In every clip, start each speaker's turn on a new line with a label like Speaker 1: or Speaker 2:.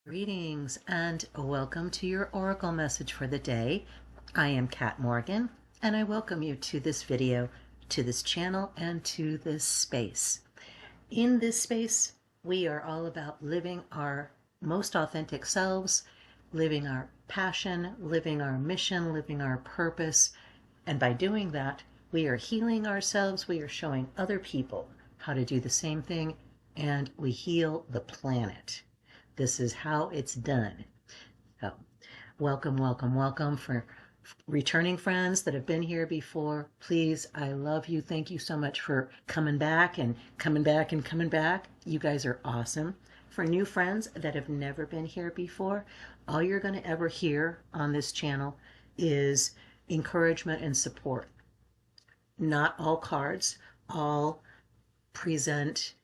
Speaker 1: Greetings and welcome to your Oracle message for the day. I am Kat Morgan and I welcome you to this video, to this channel, and to this space. In this space, we are all about living our most authentic selves, living our passion, living our mission, living our purpose. And by doing that, we are healing ourselves, we are showing other people how to do the same thing, and we heal the planet. This is how it's done. So, welcome, welcome, welcome for returning friends that have been here before. Please, I love you. Thank you so much for coming back and coming back and coming back. You guys are awesome. For new friends that have never been here before, all you're going to ever hear on this channel is encouragement and support. Not all cards all present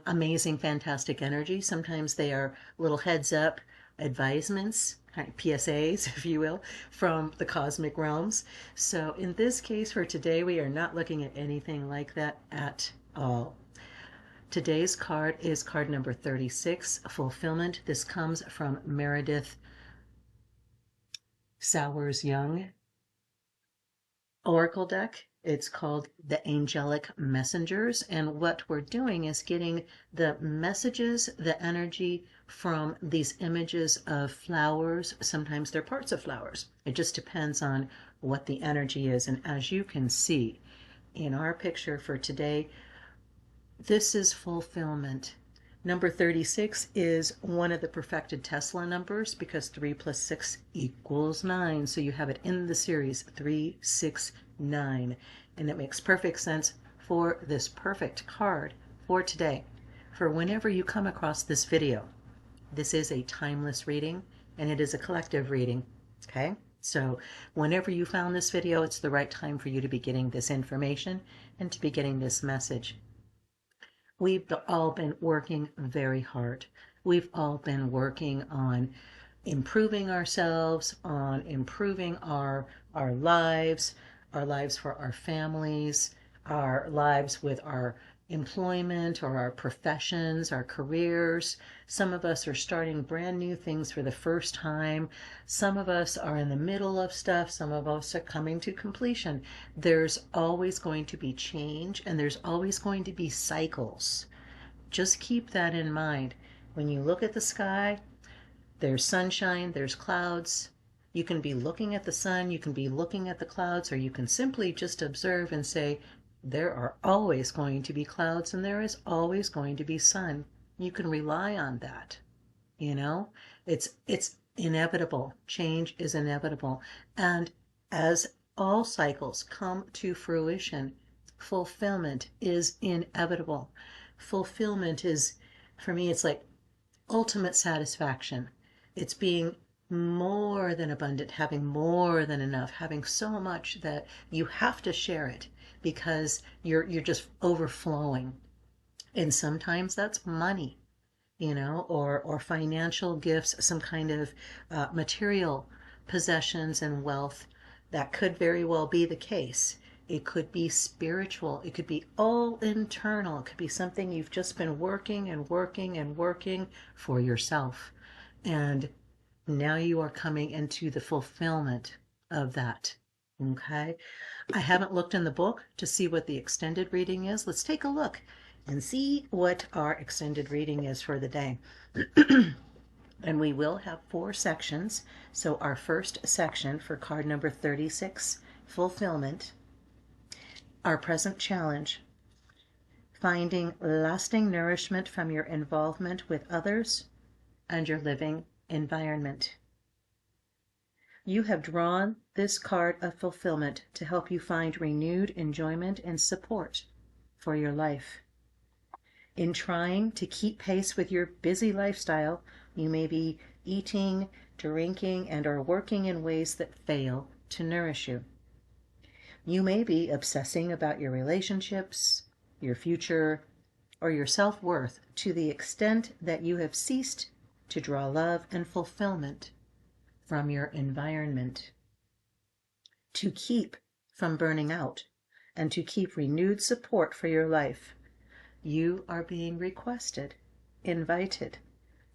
Speaker 1: amazing, fantastic energy. Sometimes they are little heads up advisements, kind of PSAs, if you will, from the cosmic realms. So in this case for today, we are not looking at anything like that at all. Today's card is card number 36, Fulfillment. This comes from Meredith Young-Sowers Oracle Deck. It's called the Angelic Messengers, and what we're doing is getting the messages, the energy from these images of flowers. Sometimes they're parts of flowers. It just depends on what the energy is. And as you can see in our picture for today, this is fulfillment. Number 36 is one of the perfected Tesla numbers because 3 plus 6 equals 9. So you have it in the series 3, 6, 9. And it makes perfect sense for this perfect card for today. For whenever you come across this video, this is a timeless reading and it is a collective reading. Okay? So whenever you found this video, it's the right time for you to be getting this information and to be getting this message. We've all been working very hard. We've all been working on improving ourselves, on improving our lives for our families, our lives with our employment or our professions, our careers. Some of us are starting brand new things for the first time. Some of us are in the middle of stuff. Some of us are coming to completion. There's always going to be change and there's always going to be cycles. Just keep that in mind. When you look at the sky, there's sunshine, there's clouds. You can be looking at the sun, you can be looking at the clouds, or you can simply just observe and say, there are always going to be clouds and there is always going to be sun. You can rely on that. You know, it's inevitable. Change is inevitable. And as all cycles come to fruition, fulfillment is inevitable. Fulfillment is, for me, it's like ultimate satisfaction. It's being more than abundant, having more than enough, having so much that you have to share it because you're just overflowing. And sometimes that's money, you know, or financial gifts, some kind of material possessions and wealth. That could very well be the case. It could be spiritual. It could be all internal. It could be something you've just been working and working and working for yourself. And now you are coming into the fulfillment of that. Okay? I haven't looked in the book to see what the extended reading is. Let's take a look and see what our extended reading is for the day. And we will have 4 sections. So our first section for card number 36, Fulfillment. Our present challenge, finding lasting nourishment from your involvement with others and your living environment. You have drawn this card of fulfillment to help you find renewed enjoyment and support for your life. In trying to keep pace with your busy lifestyle, you may be eating, drinking, and or working in ways that fail to nourish you. You may be obsessing about your relationships, your future, or your self-worth to the extent that you have ceased to draw love and fulfillment from your environment. To keep from burning out and to keep renewed support for your life, you are being requested, invited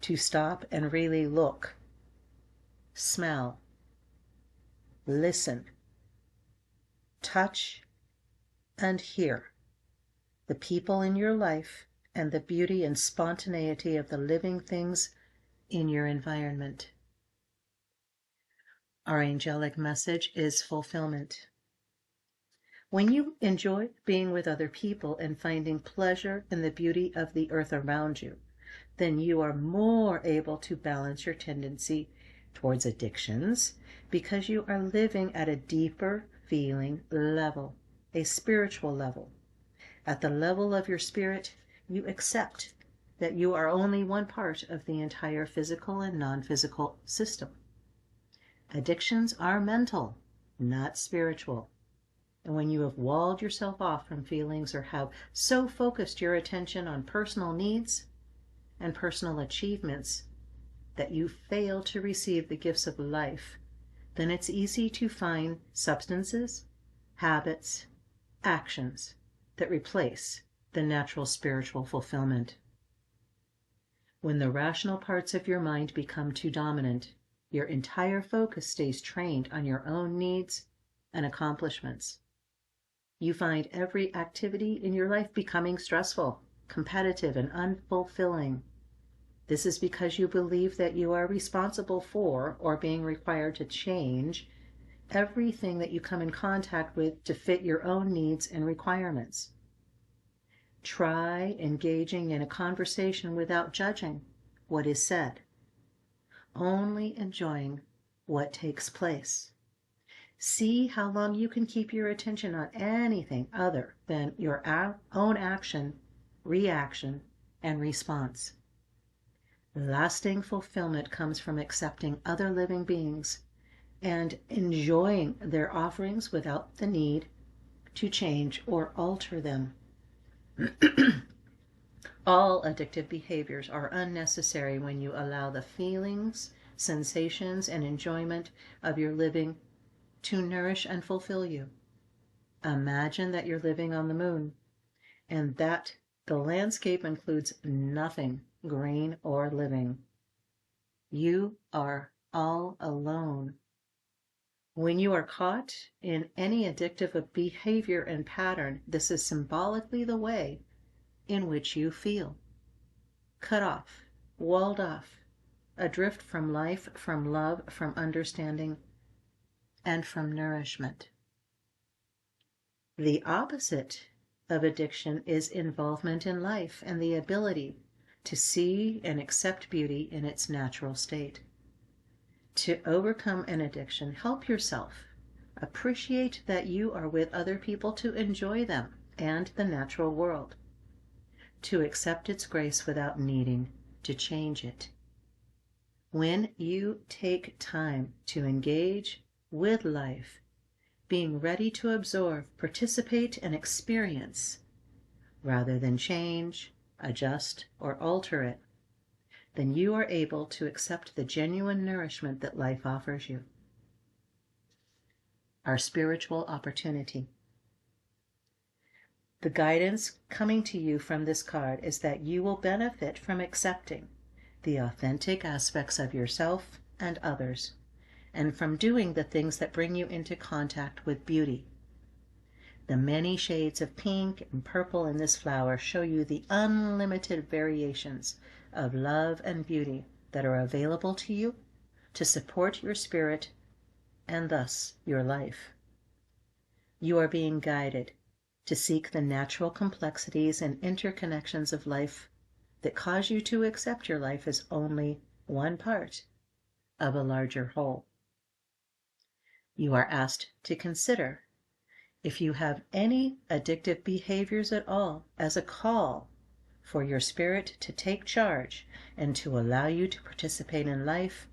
Speaker 1: to stop and really look, smell, listen, touch, and hear the people in your life and the beauty and spontaneity of the living things in your environment. Our angelic message is fulfillment. When you enjoy being with other people and finding pleasure in the beauty of the earth around you, then you are more able to balance your tendency towards addictions because you are living at a deeper feeling level, a spiritual level. At the level of your spirit, you accept that you are only one part of the entire physical and non-physical system. Addictions are mental, not spiritual. And when you have walled yourself off from feelings or have so focused your attention on personal needs and personal achievements that you fail to receive the gifts of life, then it's easy to find substances, habits, actions that replace the natural spiritual fulfillment. When the rational parts of your mind become too dominant, your entire focus stays trained on your own needs and accomplishments. You find every activity in your life becoming stressful, competitive, and unfulfilling. This is because you believe that you are responsible for or being required to change everything that you come in contact with to fit your own needs and requirements. Try engaging in a conversation without judging what is said, only enjoying what takes place. See how long you can keep your attention on anything other than your own action, reaction, and response. Lasting fulfillment comes from accepting other living beings and enjoying their offerings without the need to change or alter them. All addictive behaviors are unnecessary when you allow the feelings, sensations, and enjoyment of your living to nourish and fulfill you. Imagine that you're living on the moon and that the landscape includes nothing green or living. You are all alone. When you are caught in any addictive behavior and pattern, this is symbolically the way in which you feel. Cut off, walled off, adrift from life, from love, from understanding, and from nourishment. The opposite of addiction is involvement in life and the ability to see and accept beauty in its natural state. To overcome an addiction, help yourself. Appreciate that you are with other people to enjoy them and the natural world. To accept its grace without needing to change it. When you take time to engage with life, being ready to absorb, participate, and experience, rather than change, adjust, or alter it, then you are able to accept the genuine nourishment that life offers you. Our spiritual opportunity. The guidance coming to you from this card is that you will benefit from accepting the authentic aspects of yourself and others, and from doing the things that bring you into contact with beauty. The many shades of pink and purple in this flower show you the unlimited variations of love and beauty that are available to you to support your spirit and thus your life. You are being guided to seek the natural complexities and interconnections of life that cause you to accept your life as only one part of a larger whole. You are asked to consider if you have any addictive behaviors at all as a call for your spirit to take charge and to allow you to participate in life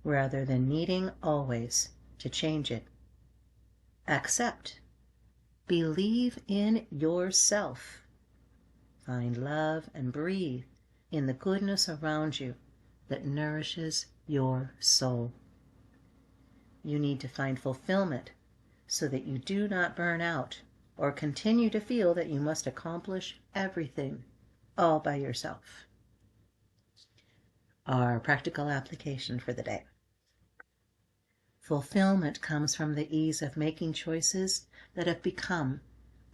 Speaker 1: rather than needing always to change it. Accept. Believe in yourself. Find love and breathe in the goodness around you that nourishes your soul. You need to find fulfillment so that you do not burn out or continue to feel that you must accomplish everything all by yourself. Our practical application for the day. Fulfillment comes from the ease of making choices that have become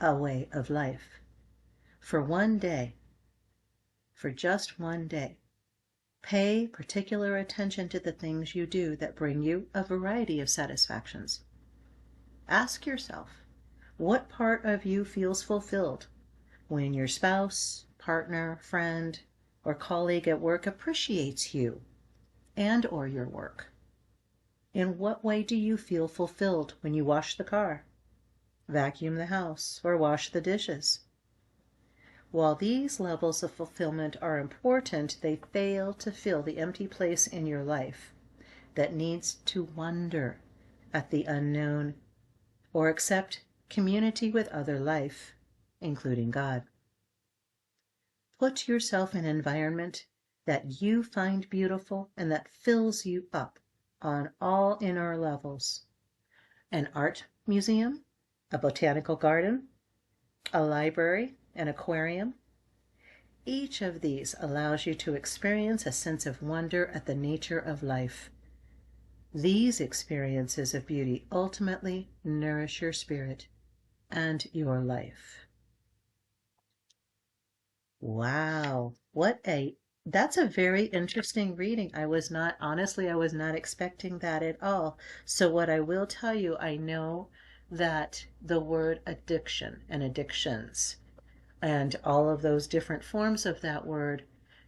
Speaker 1: a way of life. For one day, for just one day, pay particular attention to the things you do that bring you a variety of satisfactions. Ask yourself, what part of you feels fulfilled when your spouse, partner, friend, or colleague at work appreciates you and or your work? In what way do you feel fulfilled when you wash the car, vacuum the house, or wash the dishes? While these levels of fulfillment are important, they fail to fill the empty place in your life that needs to wonder at the unknown or accept community with other life, including God. Put yourself in an environment that you find beautiful and that fills you up on all inner levels. An art museum, a botanical garden, a library, an aquarium. Each of these allows you to experience a sense of wonder at the nature of life. These experiences of beauty ultimately nourish your spirit and your life. Wow, that's a very interesting reading. I was not expecting that at all. So what I will tell you, I know that the word addiction and addictions and all of those different forms of that word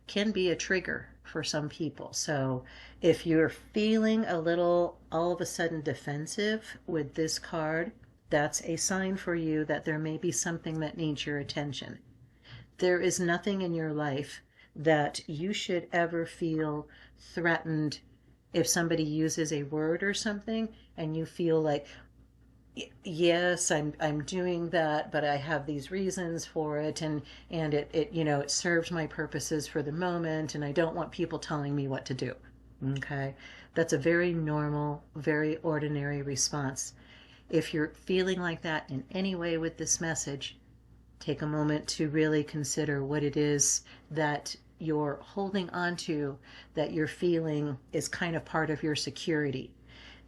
Speaker 1: can be a trigger for some people. So if you're feeling a little all of a sudden defensive with this card, that's a sign for you that there may be something that needs your attention. There is nothing in your life that you should ever feel threatened if somebody uses a word or something and you feel like, yes, I'm doing that, but I have these reasons for it, and it serves my purposes for the moment, and I don't want people telling me what to do. Okay? That's a very normal, very ordinary response. If you're feeling like that in any way with this message, take a moment to really consider what it is that you're holding on to, that you're feeling is kind of part of your security,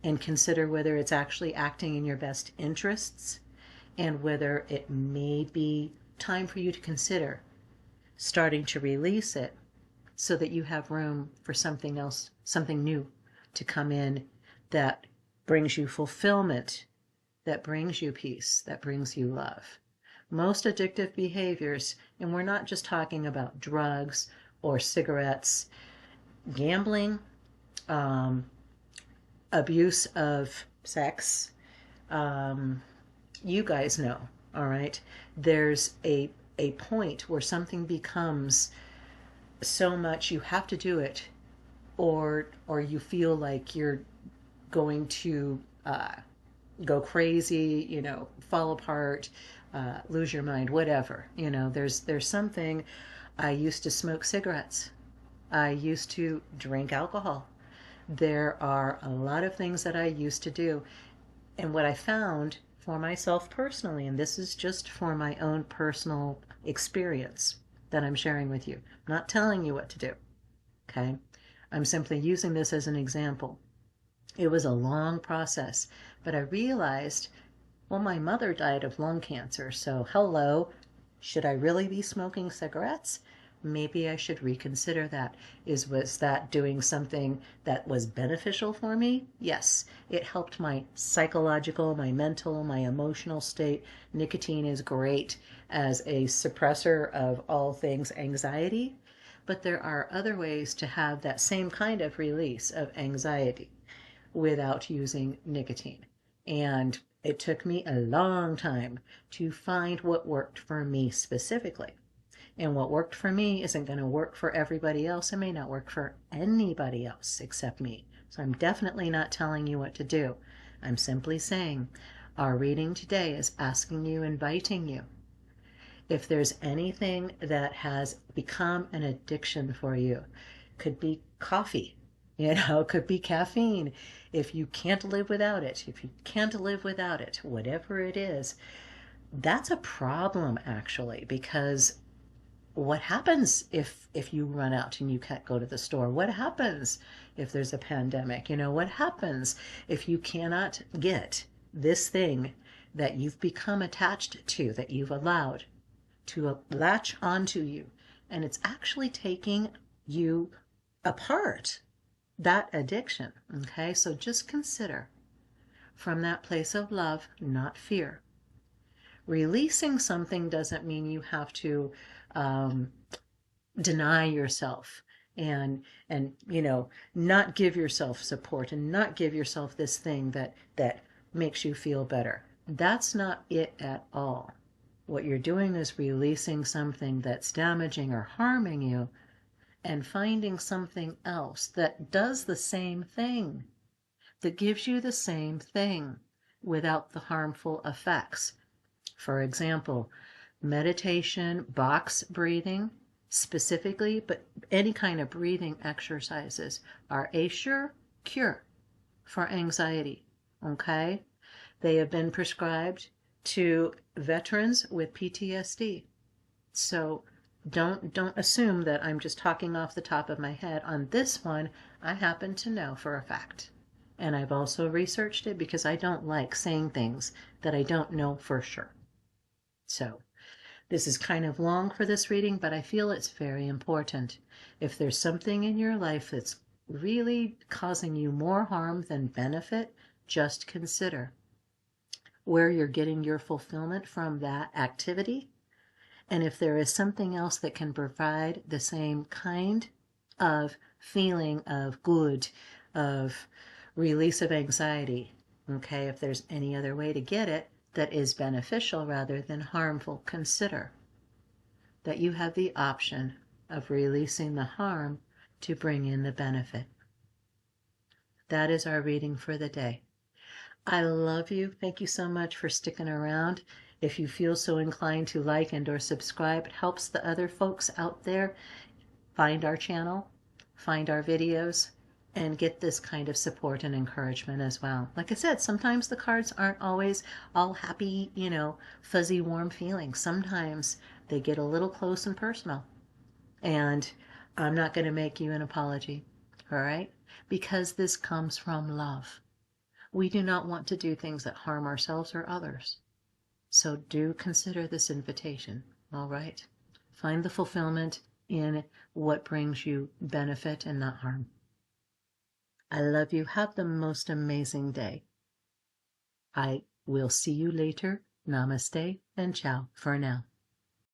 Speaker 1: and consider whether it's actually acting in your best interests and whether it may be time for you to consider starting to release it so that you have room for something else, something new to come in that brings you fulfillment, that brings you peace, that brings you love. Most addictive behaviors, and we're not just talking about drugs or cigarettes, gambling, abuse of sex, you guys know, all right? There's a point where something becomes so much you have to do it, or you feel like you're going to go crazy, fall apart, lose your mind, whatever. There's something. I used to smoke cigarettes. I used to drink alcohol. There are a lot of things that I used to do. And what I found for myself personally, and this is just for my own personal experience that I'm sharing with you. I'm not telling you what to do, okay? I'm simply using this as an example. It was a long process, but I realized, well, my mother died of lung cancer, so hello, should I really be smoking cigarettes? Maybe I should reconsider that. Was that doing something that was beneficial for me? Yes. It helped my psychological, my mental, my emotional state. Nicotine is great as a suppressor of all things anxiety, but there are other ways to have that same kind of release of anxiety without using nicotine. And it took me a long time to find what worked for me specifically. And what worked for me isn't going to work for everybody else. It may not work for anybody else except me. So I'm definitely not telling you what to do. I'm simply saying our reading today is asking you, inviting you. If there's anything that has become an addiction for you, could be coffee, could be caffeine. If you can't live without it, whatever it is, that's a problem actually, because what happens if you run out and you can't go to the store? What happens if there's a pandemic? What happens if you cannot get this thing that you've become attached to, that you've allowed to latch onto you, and it's actually taking you apart, that addiction? Okay, so just consider from that place of love, not fear. Releasing something doesn't mean you have to deny yourself and not give yourself support and not give yourself this thing that makes you feel better. That's not it at all. What you're doing is releasing something that's damaging or harming you and finding something else that does the same thing, that gives you the same thing without the harmful effects. For example, meditation, box breathing specifically, but any kind of breathing exercises are a sure cure for anxiety. Okay? They have been prescribed to veterans with PTSD. So don't assume that I'm just talking off the top of my head. On this one, I happen to know for a fact. And I've also researched it because I don't like saying things that I don't know for sure. So this is kind of long for this reading, but I feel it's very important. If there's something in your life that's really causing you more harm than benefit, just consider where you're getting your fulfillment from that activity. And if there is something else that can provide the same kind of feeling of good, of release of anxiety, okay, if there's any other way to get it that is beneficial rather than harmful, consider that you have the option of releasing the harm to bring in the benefit. That is our reading for the day. I love you. Thank you so much for sticking around. If you feel so inclined to like and or subscribe, it helps the other folks out there find our channel, find our videos, and get this kind of support and encouragement as well. Like I said, sometimes the cards aren't always all happy, fuzzy, warm feelings. Sometimes they get a little close and personal. And I'm not going to make you an apology, all right? Because this comes from love. We do not want to do things that harm ourselves or others. So do consider this invitation, all right? Find the fulfillment in what brings you benefit and not harm. I love you. Have the most amazing day. I will see you later. Namaste and ciao for now.